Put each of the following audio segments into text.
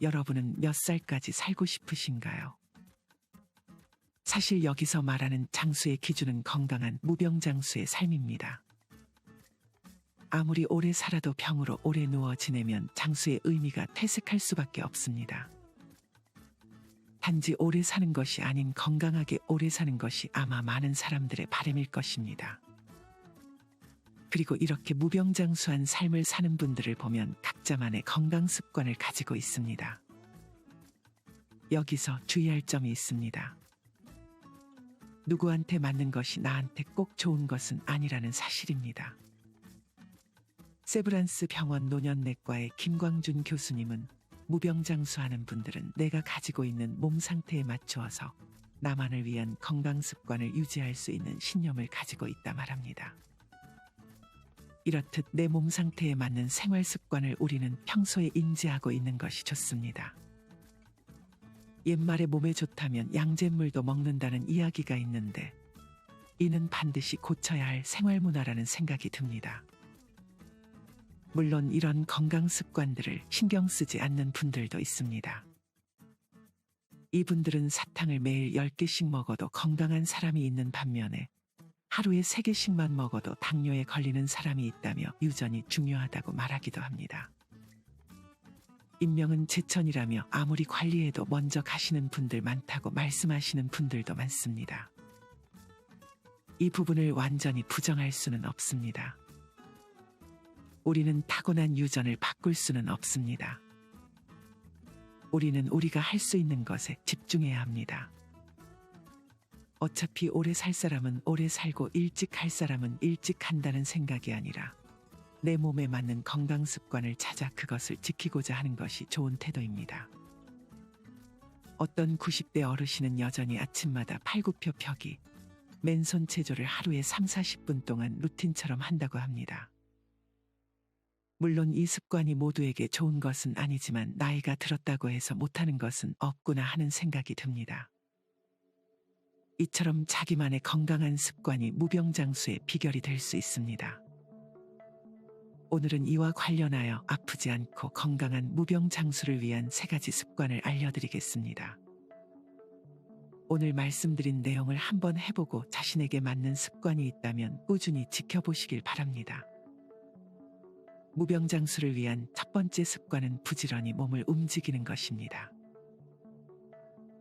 여러분은 몇 살까지 살고 싶으신가요? 사실 여기서 말하는 장수의 기준은 건강한 무병장수의 삶입니다. 아무리 오래 살아도 병으로 오래 누워 지내면 장수의 의미가 퇴색할 수밖에 없습니다. 단지 오래 사는 것이 아닌 건강하게 오래 사는 것이 아마 많은 사람들의 바람일 것입니다. 그리고 이렇게 무병장수한 삶을 사는 분들을 보면 각자만의 건강 습관을 가지고 있습니다. 여기서 주의할 점이 있습니다. 누구한테 맞는 것이 나한테 꼭 좋은 것은 아니라는 사실입니다. 세브란스 병원 노년내과의 김광준 교수님은 무병장수하는 분들은 내가 가지고 있는 몸 상태에 맞추어서 나만을 위한 건강 습관을 유지할 수 있는 신념을 가지고 있다 말합니다. 이렇듯 내 몸 상태에 맞는 생활 습관을 우리는 평소에 인지하고 있는 것이 좋습니다. 옛말에 몸에 좋다면 양잿물도 먹는다는 이야기가 있는데 이는 반드시 고쳐야 할 생활 문화라는 생각이 듭니다. 물론 이런 건강 습관들을 신경 쓰지 않는 분들도 있습니다. 이분들은 사탕을 매일 10개씩 먹어도 건강한 사람이 있는 반면에 하루에 3개씩만 먹어도 당뇨에 걸리는 사람이 있다며 유전이 중요하다고 말하기도 합니다. 인명은 제천이라며 아무리 관리해도 먼저 가시는 분들 많다고 말씀하시는 분들도 많습니다. 이 부분을 완전히 부정할 수는 없습니다. 우리는 타고난 유전을 바꿀 수는 없습니다. 우리는 우리가 할 수 있는 것에 집중해야 합니다. 어차피 오래 살 사람은 오래 살고 일찍 갈 사람은 일찍 한다는 생각이 아니라 내 몸에 맞는 건강 습관을 찾아 그것을 지키고자 하는 것이 좋은 태도입니다. 어떤 90대 어르신은 여전히 아침마다 팔굽혀 펴기, 맨손 체조를 하루에 30-40분 동안 루틴처럼 한다고 합니다. 물론 이 습관이 모두에게 좋은 것은 아니지만 나이가 들었다고 해서 못하는 것은 없구나 하는 생각이 듭니다. 이처럼 자기만의 건강한 습관이 무병장수의 비결이 될 수 있습니다. 오늘은 이와 관련하여 아프지 않고 건강한 무병장수를 위한 3가지 습관을 알려드리겠습니다. 오늘 말씀드린 내용을 한번 해보고 자신에게 맞는 습관이 있다면 꾸준히 지켜보시길 바랍니다. 무병장수를 위한 첫 번째 습관은 부지런히 몸을 움직이는 것입니다.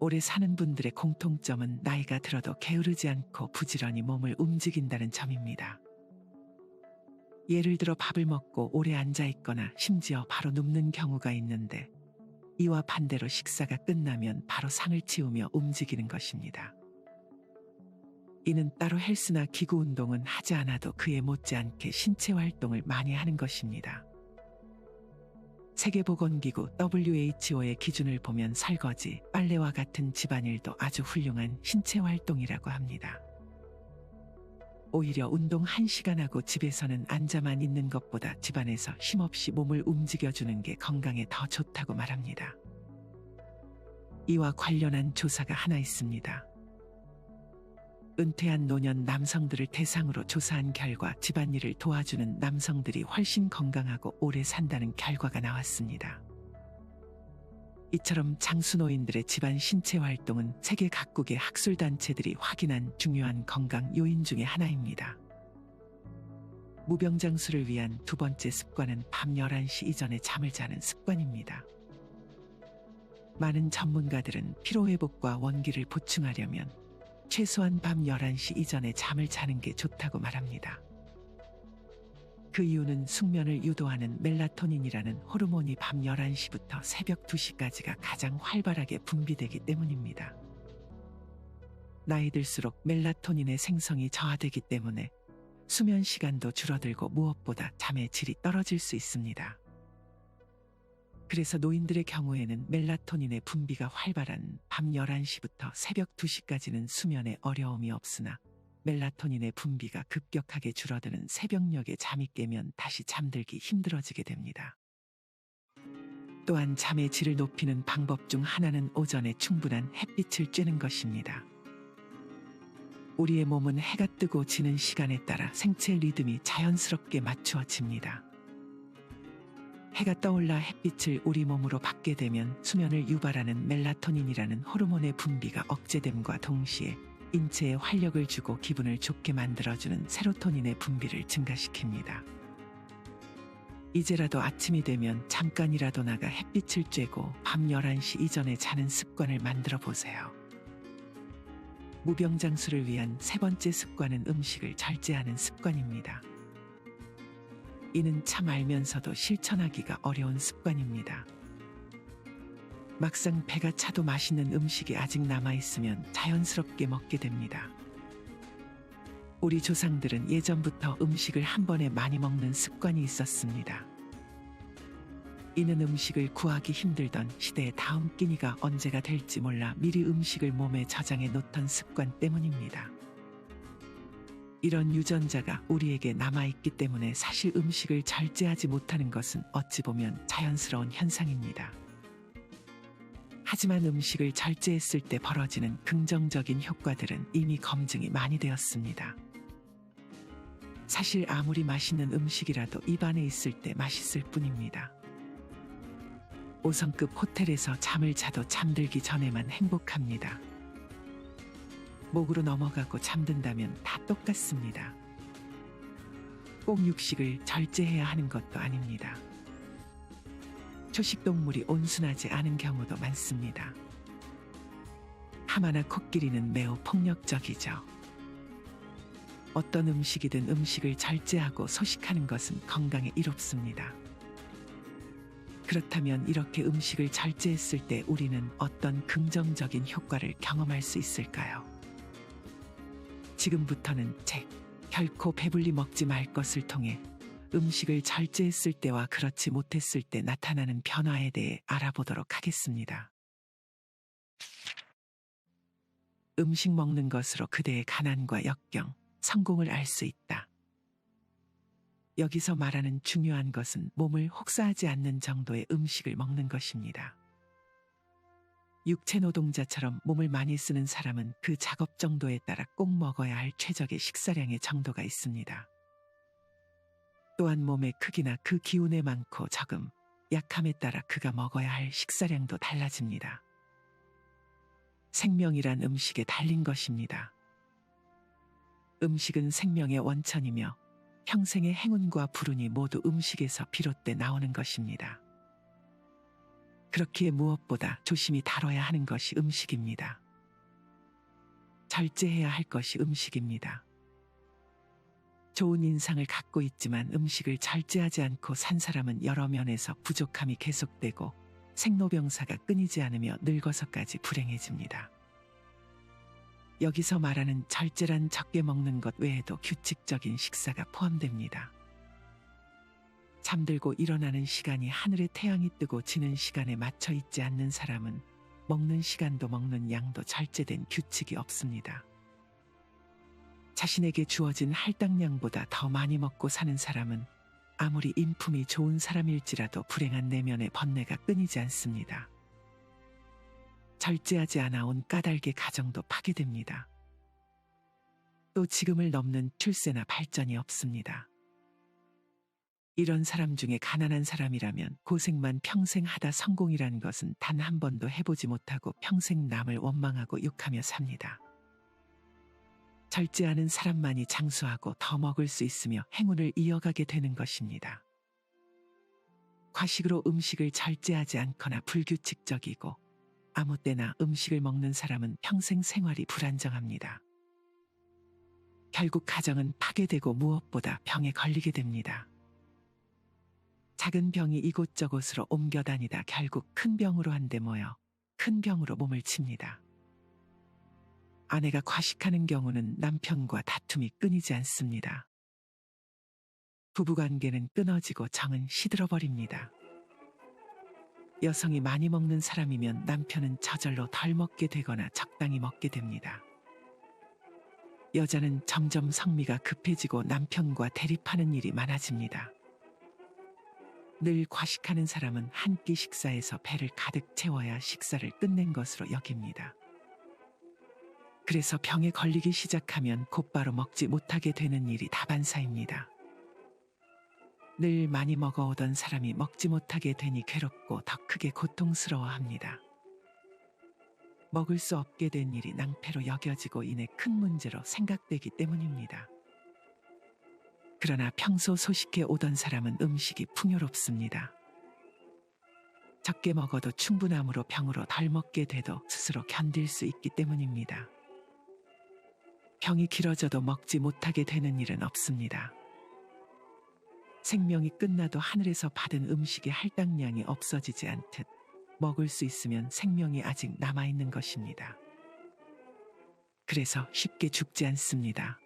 오래 사는 분들의 공통점은 나이가 들어도 게으르지 않고 부지런히 몸을 움직인다는 점입니다. 예를 들어 밥을 먹고 오래 앉아 있거나 심지어 바로 눕는 경우가 있는데 이와 반대로 식사가 끝나면 바로 상을 치우며 움직이는 것입니다. 이는 따로 헬스나 기구 운동은 하지 않아도 그에 못지않게 신체 활동을 많이 하는 것입니다. 세계보건기구 WHO의 기준을 보면 설거지, 빨래와 같은 집안일도 아주 훌륭한 신체 활동이라고 합니다. 오히려 운동 1시간 하고 집에서는 앉아만 있는 것보다 집안에서 쉼없이 몸을 움직여주는 게 건강에 더 좋다고 말합니다. 이와 관련한 조사가 하나 있습니다. 은퇴한 노년 남성들을 대상으로 조사한 결과 집안일을 도와주는 남성들이 훨씬 건강하고 오래 산다는 결과가 나왔습니다. 이처럼 장수노인들의 집안 신체 활동은 세계 각국의 학술단체들이 확인한 중요한 건강 요인 중의 하나입니다. 무병장수를 위한 두 번째 습관은 밤 11시 이전에 잠을 자는 습관입니다. 많은 전문가들은 피로회복과 원기를 보충하려면 최소한 밤 11시 이전에 잠을 자는 게 좋다고 말합니다. 그 이유는 숙면을 유도하는 멜라토닌이라는 호르몬이 밤 11시부터 새벽 2시까지가 가장 활발하게 분비되기 때문입니다. 나이 들수록 멜라토닌의 생성이 저하되기 때문에 수면 시간도 줄어들고 무엇보다 잠의 질이 떨어질 수 있습니다. 그래서 노인들의 경우에는 멜라토닌의 분비가 활발한 밤 11시부터 새벽 2시까지는 수면에 어려움이 없으나 멜라토닌의 분비가 급격하게 줄어드는 새벽녘에 잠이 깨면 다시 잠들기 힘들어지게 됩니다. 또한 잠의 질을 높이는 방법 중 하나는 오전에 충분한 햇빛을 쬐는 것입니다. 우리의 몸은 해가 뜨고 지는 시간에 따라 생체 리듬이 자연스럽게 맞추어집니다. 해가 떠올라 햇빛을 우리 몸으로 받게 되면 수면을 유발하는 멜라토닌이라는 호르몬의 분비가 억제됨과 동시에 인체에 활력을 주고 기분을 좋게 만들어주는 세로토닌의 분비를 증가시킵니다. 이제라도 아침이 되면 잠깐이라도 나가 햇빛을 쬐고 밤 11시 이전에 자는 습관을 만들어 보세요. 무병장수를 위한 세 번째 습관은 음식을 절제하는 습관입니다. 이는 참 알면서도 실천하기가 어려운 습관입니다. 막상 배가 차도 맛있는 음식이 아직 남아있으면 자연스럽게 먹게 됩니다. 우리 조상들은 예전부터 음식을 한 번에 많이 먹는 습관이 있었습니다. 이는 음식을 구하기 힘들던 시대의 다음 끼니가 언제가 될지 몰라 미리 음식을 몸에 저장해 놓던 습관 때문입니다. 이런 유전자가 우리에게 남아있기 때문에 사실 음식을 절제하지 못하는 것은 어찌 보면 자연스러운 현상입니다. 하지만 음식을 절제했을 때 벌어지는 긍정적인 효과들은 이미 검증이 많이 되었습니다. 사실 아무리 맛있는 음식이라도 입안에 있을 때 맛있을 뿐입니다. 5성급 호텔에서 잠을 자도 잠들기 전에만 행복합니다. 목으로 넘어가고 잠든다면 다 똑같습니다. 꼭 육식을 절제해야 하는 것도 아닙니다. 초식동물이 온순하지 않은 경우도 많습니다. 하마나 코끼리는 매우 폭력적이죠. 어떤 음식이든 음식을 절제하고 소식하는 것은 건강에 이롭습니다. 그렇다면 이렇게 음식을 절제했을 때 우리는 어떤 긍정적인 효과를 경험할 수 있을까요? 지금부터는 결코 배불리 먹지 말 것을 통해 음식을 절제했을 때와 그렇지 못했을 때 나타나는 변화에 대해 알아보도록 하겠습니다. 음식 먹는 것으로 그대의 가난과 역경, 성공을 알 수 있다. 여기서 말하는 중요한 것은 몸을 혹사하지 않는 정도의 음식을 먹는 것입니다. 육체 노동자처럼 몸을 많이 쓰는 사람은 그 작업 정도에 따라 꼭 먹어야 할 최적의 식사량의 정도가 있습니다. 또한 몸의 크기나 그 기운의 많고 적음, 약함에 따라 그가 먹어야 할 식사량도 달라집니다. 생명이란 음식에 달린 것입니다. 음식은 생명의 원천이며 평생의 행운과 불운이 모두 음식에서 비롯돼 나오는 것입니다. 그렇기에 무엇보다 조심히 다뤄야 하는 것이 음식입니다. 절제해야 할 것이 음식입니다. 좋은 인상을 갖고 있지만 음식을 절제하지 않고 산 사람은 여러 면에서 부족함이 계속되고 생로병사가 끊이지 않으며 늙어서까지 불행해집니다. 여기서 말하는 절제란 적게 먹는 것 외에도 규칙적인 식사가 포함됩니다. 잠들고 일어나는 시간이 하늘에 태양이 뜨고 지는 시간에 맞춰 있지 않는 사람은 먹는 시간도 먹는 양도 절제된 규칙이 없습니다. 자신에게 주어진 할당량보다 더 많이 먹고 사는 사람은 아무리 인품이 좋은 사람일지라도 불행한 내면의 번뇌가 끊이지 않습니다. 절제하지 않아 온 까닭의 가정도 파괴됩니다. 또 지금을 넘는 출세나 발전이 없습니다. 이런 사람 중에 가난한 사람이라면 고생만 평생 하다 성공이라는 것은 단 한 번도 해보지 못하고 평생 남을 원망하고 욕하며 삽니다. 절제하는 사람만이 장수하고 더 먹을 수 있으며 행운을 이어가게 되는 것입니다. 과식으로 음식을 절제하지 않거나 불규칙적이고 아무 때나 음식을 먹는 사람은 평생 생활이 불안정합니다. 결국 가정은 파괴되고 무엇보다 병에 걸리게 됩니다. 작은 병이 이곳저곳으로 옮겨 다니다 결국 큰 병으로 한데 모여 큰 병으로 몸을 칩니다. 아내가 과식하는 경우는 남편과 다툼이 끊이지 않습니다. 부부관계는 끊어지고 정은 시들어버립니다. 여성이 많이 먹는 사람이면 남편은 저절로 덜 먹게 되거나 적당히 먹게 됩니다. 여자는 점점 성미가 급해지고 남편과 대립하는 일이 많아집니다. 늘 과식하는 사람은 한 끼 식사에서 배를 가득 채워야 식사를 끝낸 것으로 여깁니다. 그래서 병에 걸리기 시작하면 곧바로 먹지 못하게 되는 일이 다반사입니다. 늘 많이 먹어오던 사람이 먹지 못하게 되니 괴롭고 더 크게 고통스러워합니다. 먹을 수 없게 된 일이 낭패로 여겨지고 이내 큰 문제로 생각되기 때문입니다. 그러나 평소 소식해 오던 사람은 음식이 풍요롭습니다. 적게 먹어도 충분함으로 병으로 덜 먹게 돼도 스스로 견딜 수 있기 때문입니다. 병이 길어져도 먹지 못하게 되는 일은 없습니다. 생명이 끝나도 하늘에서 받은 음식의 할당량이 없어지지 않듯 먹을 수 있으면 생명이 아직 남아있는 것입니다. 그래서 쉽게 죽지 않습니다.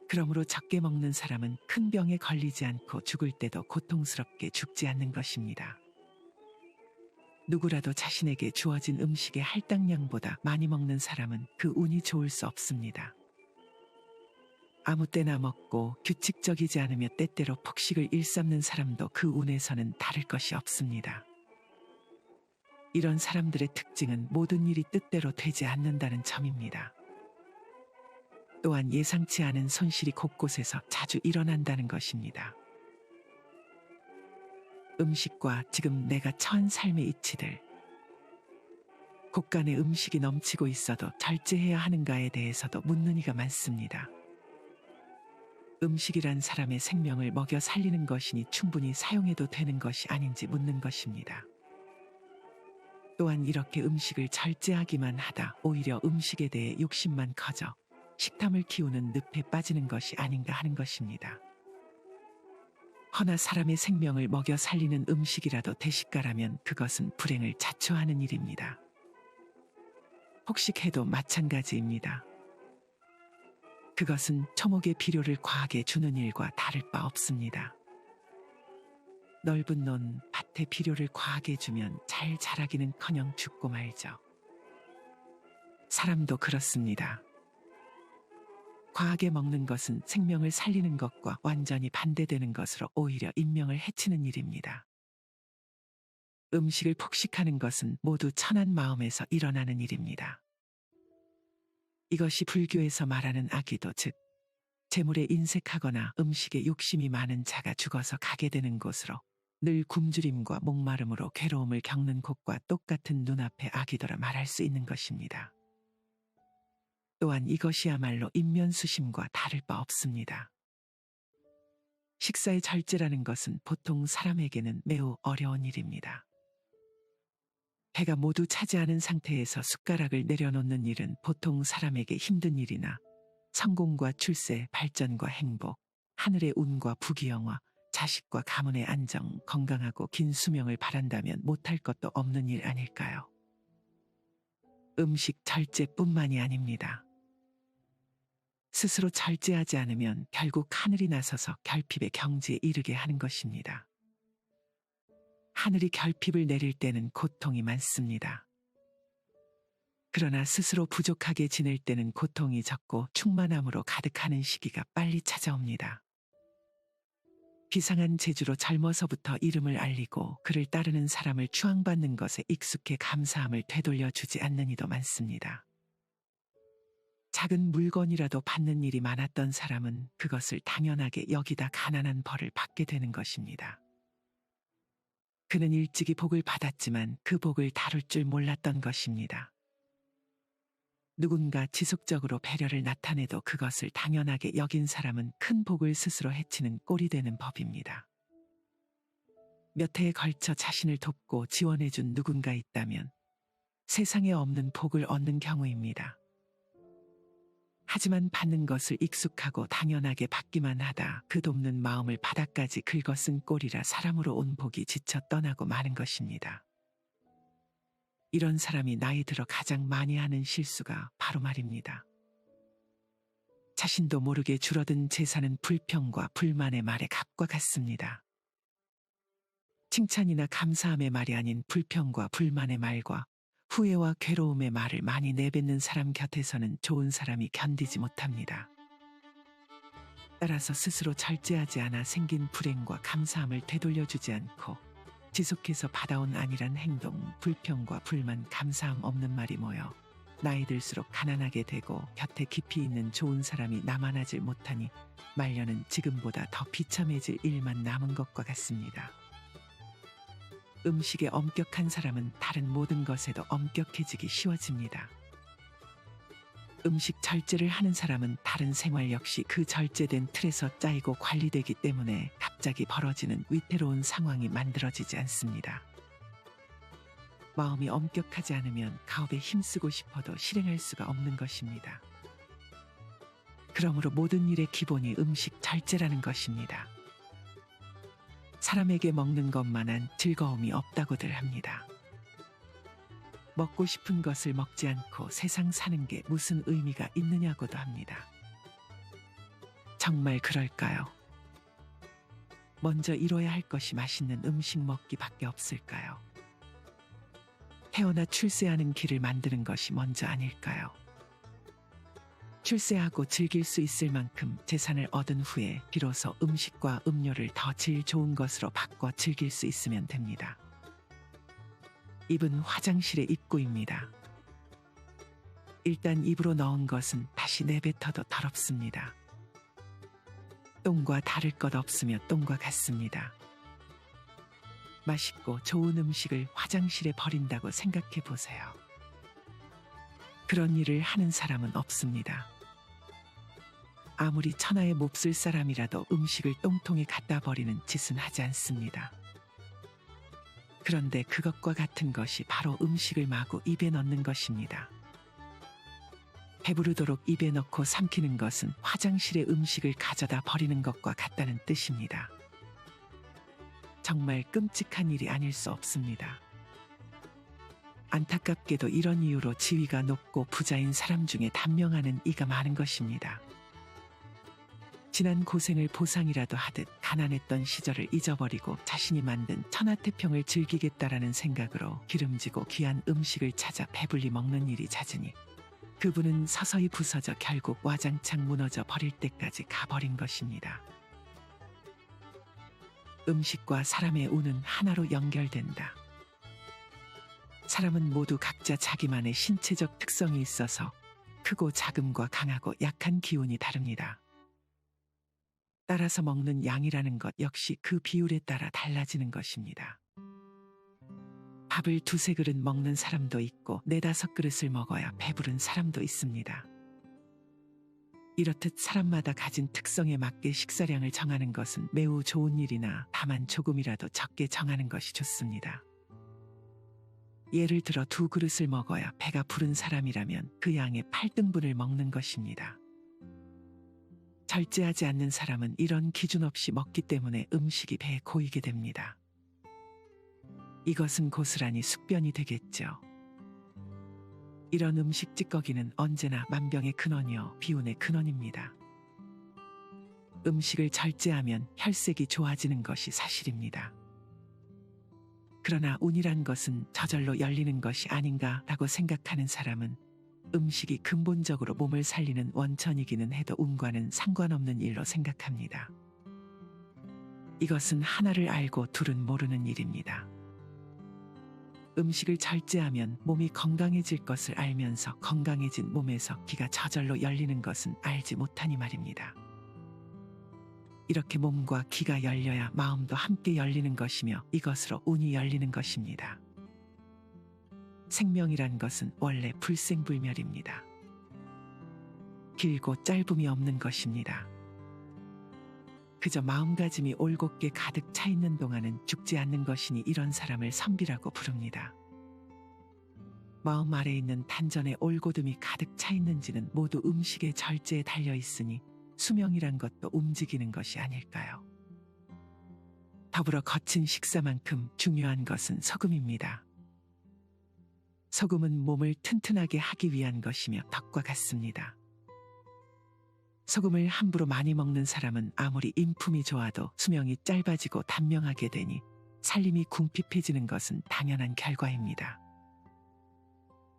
그러므로 적게 먹는 사람은 큰 병에 걸리지 않고 죽을 때도 고통스럽게 죽지 않는 것입니다. 누구라도 자신에게 주어진 음식의 할당량보다 많이 먹는 사람은 그 운이 좋을 수 없습니다. 아무 때나 먹고 규칙적이지 않으며 때때로 폭식을 일삼는 사람도 그 운에서는 다를 것이 없습니다. 이런 사람들의 특징은 모든 일이 뜻대로 되지 않는다는 점입니다. 또한 예상치 않은 손실이 곳곳에서 자주 일어난다는 것입니다. 음식과 지금 내가 처한 삶의 이치들, 곳간에 음식이 넘치고 있어도 절제해야 하는가에 대해서도 묻는 이가 많습니다. 음식이란 사람의 생명을 먹여 살리는 것이니 충분히 사용해도 되는 것이 아닌지 묻는 것입니다. 또한 이렇게 음식을 절제하기만 하다 오히려 음식에 대해 욕심만 커져 식탐을 키우는 늪에 빠지는 것이 아닌가 하는 것입니다. 허나 사람의 생명을 먹여 살리는 음식이라도 대식가라면 그것은 불행을 자초하는 일입니다. 폭식해도 마찬가지입니다. 그것은 초목의 비료를 과하게 주는 일과 다를 바 없습니다. 넓은 논, 밭에 비료를 과하게 주면 잘 자라기는커녕 죽고 말죠. 사람도 그렇습니다. 과하게 먹는 것은 생명을 살리는 것과 완전히 반대되는 것으로 오히려 인명을 해치는 일입니다. 음식을 폭식하는 것은 모두 천한 마음에서 일어나는 일입니다. 이것이 불교에서 말하는 악의도, 즉 재물에 인색하거나 음식에 욕심이 많은 자가 죽어서 가게 되는 곳으로 늘 굶주림과 목마름으로 괴로움을 겪는 곳과 똑같은 눈앞의 악이더라 말할 수 있는 것입니다. 또한 이것이야말로 인면수심과 다를 바 없습니다. 식사의 절제라는 것은 보통 사람에게는 매우 어려운 일입니다. 배가 모두 차지하는 상태에서 숟가락을 내려놓는 일은 보통 사람에게 힘든 일이나 성공과 출세, 발전과 행복, 하늘의 운과 부귀영화, 자식과 가문의 안정, 건강하고 긴 수명을 바란다면 못할 것도 없는 일 아닐까요? 음식 절제뿐만이 아닙니다. 스스로 절제하지 않으면 결국 하늘이 나서서 결핍의 경지에 이르게 하는 것입니다. 하늘이 결핍을 내릴 때는 고통이 많습니다. 그러나 스스로 부족하게 지낼 때는 고통이 적고 충만함으로 가득하는 시기가 빨리 찾아옵니다. 비상한 재주로 젊어서부터 이름을 알리고 그를 따르는 사람을 추앙받는 것에 익숙해 감사함을 되돌려주지 않는 이도 많습니다. 작은 물건이라도 받는 일이 많았던 사람은 그것을 당연하게 여기다 가난한 벌을 받게 되는 것입니다. 그는 일찍이 복을 받았지만 그 복을 다룰 줄 몰랐던 것입니다. 누군가 지속적으로 배려를 나타내도 그것을 당연하게 여긴 사람은 큰 복을 스스로 해치는 꼴이 되는 법입니다. 몇 해에 걸쳐 자신을 돕고 지원해준 누군가 있다면 세상에 없는 복을 얻는 경우입니다. 하지만 받는 것을 익숙하고 당연하게 받기만 하다 그 돕는 마음을 바닥까지 긁어쓴 꼴이라 사람으로 온 복이 지쳐 떠나고 마는 것입니다. 이런 사람이 나이 들어 가장 많이 하는 실수가 바로 말입니다. 자신도 모르게 줄어든 재산은 불평과 불만의 말의 값과 같습니다. 칭찬이나 감사함의 말이 아닌 불평과 불만의 말과 후회와 괴로움의 말을 많이 내뱉는 사람 곁에서는 좋은 사람이 견디지 못합니다. 따라서 스스로 절제하지 않아 생긴 불행과 감사함을 되돌려주지 않고 지속해서 받아온 안일한 행동, 불평과 불만, 감사함 없는 말이 모여 나이 들수록 가난하게 되고 곁에 깊이 있는 좋은 사람이 남아나질 못하니 말년은 지금보다 더 비참해질 일만 남은 것과 같습니다. 음식에 엄격한 사람은 다른 모든 것에도 엄격해지기 쉬워집니다. 음식 절제를 하는 사람은 다른 생활 역시 그 절제된 틀에서 짜이고 관리되기 때문에 갑자기 벌어지는 위태로운 상황이 만들어지지 않습니다. 마음이 엄격하지 않으면 가업에 힘쓰고 싶어도 실행할 수가 없는 것입니다. 그러므로 모든 일의 기본이 음식 절제라는 것입니다. 사람에게 먹는 것만한 즐거움이 없다고들 합니다. 먹고 싶은 것을 먹지 않고 세상 사는 게 무슨 의미가 있느냐고도 합니다. 정말 그럴까요? 먼저 이뤄야 할 것이 맛있는 음식 먹기밖에 없을까요? 태어나 출세하는 길을 만드는 것이 먼저 아닐까요? 출세하고 즐길 수 있을 만큼 재산을 얻은 후에 비로소 음식과 음료를 더 질 좋은 것으로 바꿔 즐길 수 있으면 됩니다. 입은 화장실의 입구입니다. 일단 입으로 넣은 것은 다시 내뱉어도 더럽습니다. 똥과 다를 것 없으며 똥과 같습니다. 맛있고 좋은 음식을 화장실에 버린다고 생각해 보세요. 그런 일을 하는 사람은 없습니다. 아무리 천하의 몹쓸 사람이라도 음식을 똥통에 갖다 버리는 짓은 하지 않습니다. 그런데 그것과 같은 것이 바로 음식을 마구 입에 넣는 것입니다. 배부르도록 입에 넣고 삼키는 것은 화장실에 음식을 가져다 버리는 것과 같다는 뜻입니다. 정말 끔찍한 일이 아닐 수 없습니다. 안타깝게도 이런 이유로 지위가 높고 부자인 사람 중에 단명하는 이가 많은 것입니다. 지난 고생을 보상이라도 하듯 가난했던 시절을 잊어버리고 자신이 만든 천하태평을 즐기겠다라는 생각으로 기름지고 귀한 음식을 찾아 배불리 먹는 일이 잦으니 그분은 서서히 부서져 결국 와장창 무너져 버릴 때까지 가버린 것입니다. 음식과 사람의 운은 하나로 연결된다. 사람은 모두 각자 자기만의 신체적 특성이 있어서 크고 작음과 강하고 약한 기운이 다릅니다. 따라서 먹는 양이라는 것 역시 그 비율에 따라 달라지는 것입니다. 밥을 두세 그릇 먹는 사람도 있고 네다섯 그릇을 먹어야 배부른 사람도 있습니다. 이렇듯 사람마다 가진 특성에 맞게 식사량을 정하는 것은 매우 좋은 일이나 다만 조금이라도 적게 정하는 것이 좋습니다. 예를 들어 2그릇을 먹어야 배가 부른 사람이라면 그 양의 8등분을 먹는 것입니다. 절제하지 않는 사람은 이런 기준 없이 먹기 때문에 음식이 배에 고이게 됩니다. 이것은 고스란히 숙변이 되겠죠. 이런 음식 찌꺼기는 언제나 만병의 근원이요 비운의 근원입니다. 음식을 절제하면 혈색이 좋아지는 것이 사실입니다. 그러나 운이란 것은 저절로 열리는 것이 아닌가라고 생각하는 사람은 음식이 근본적으로 몸을 살리는 원천이기는 해도 운과는 상관없는 일로 생각합니다. 이것은 하나를 알고 둘은 모르는 일입니다. 음식을 절제하면 몸이 건강해질 것을 알면서 건강해진 몸에서 기가 저절로 열리는 것은 알지 못하니 말입니다. 이렇게 몸과 기가 열려야 마음도 함께 열리는 것이며 이것으로 운이 열리는 것입니다. 생명이란 것은 원래 불생불멸입니다. 길고 짧음이 없는 것입니다. 그저 마음가짐이 올곧게 가득 차 있는 동안은 죽지 않는 것이니 이런 사람을 선비라고 부릅니다. 마음 아래에 있는 단전에 올곧음이 가득 차 있는지는 모두 음식의 절제에 달려 있으니 수명이란 것도 움직이는 것이 아닐까요? 더불어 거친 식사만큼 중요한 것은 소금입니다. 소금은 몸을 튼튼하게 하기 위한 것이며 덕과 같습니다. 소금을 함부로 많이 먹는 사람은 아무리 인품이 좋아도 수명이 짧아지고 단명하게 되니 살림이 궁핍해지는 것은 당연한 결과입니다.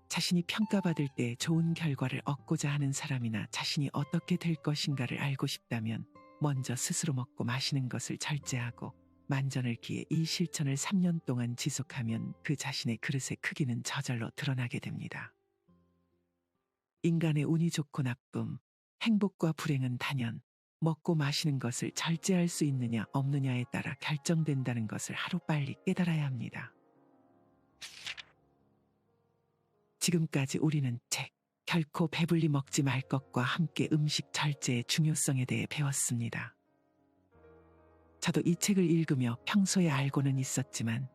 자신이 평가받을 때 좋은 결과를 얻고자 하는 사람이나 자신이 어떻게 될 것인가를 알고 싶다면 먼저 스스로 먹고 마시는 것을 절제하고 만전을 기해 이 실천을 3년 동안 지속하면 그 자신의 그릇의 크기는 저절로 드러나게 됩니다. 인간의 운이 좋고 나쁨, 행복과 불행은 단연 먹고 마시는 것을 절제할 수 있느냐 없느냐에 따라 결정된다는 것을 하루빨리 깨달아야 합니다. 지금까지 우리는 책, 결코 배불리 먹지 말 것과 함께 음식 절제의 중요성에 대해 배웠습니다. 저도 이 책을 읽으며 평소에 알고는 있었지만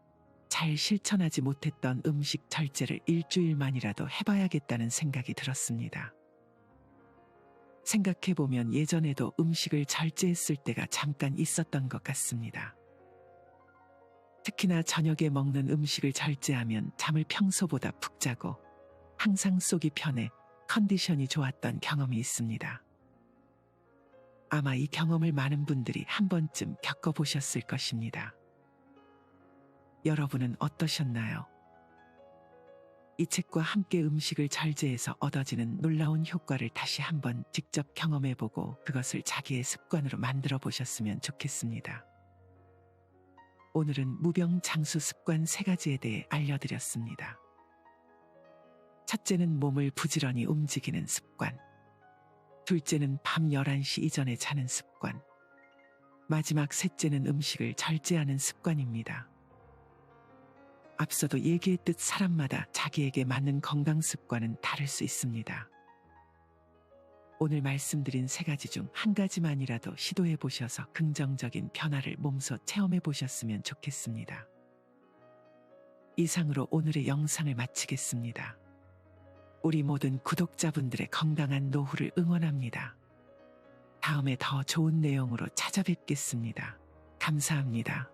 잘 실천하지 못했던 음식 절제를 일주일만이라도 해봐야겠다는 생각이 들었습니다. 생각해보면 예전에도 음식을 절제했을 때가 잠깐 있었던 것 같습니다. 특히나 저녁에 먹는 음식을 절제하면 잠을 평소보다 푹 자고 항상 속이 편해 컨디션이 좋았던 경험이 있습니다. 아마 이 경험을 많은 분들이 한 번쯤 겪어보셨을 것입니다. 여러분은 어떠셨나요? 이 책과 함께 음식을 절제해서 얻어지는 놀라운 효과를 다시 한번 직접 경험해보고 그것을 자기의 습관으로 만들어 보셨으면 좋겠습니다. 오늘은 무병장수 습관 3가지에 대해 알려드렸습니다. 첫째는 몸을 부지런히 움직이는 습관. 둘째는 밤 11시 이전에 자는 습관. 마지막 셋째는 음식을 절제하는 습관입니다. 앞서도 얘기했듯 사람마다 자기에게 맞는 건강 습관은 다를 수 있습니다. 오늘 말씀드린 3가지 중 한 가지만이라도 시도해 보셔서 긍정적인 변화를 몸소 체험해 보셨으면 좋겠습니다. 이상으로 오늘의 영상을 마치겠습니다. 우리 모든 구독자분들의 건강한 노후를 응원합니다. 다음에 더 좋은 내용으로 찾아뵙겠습니다. 감사합니다.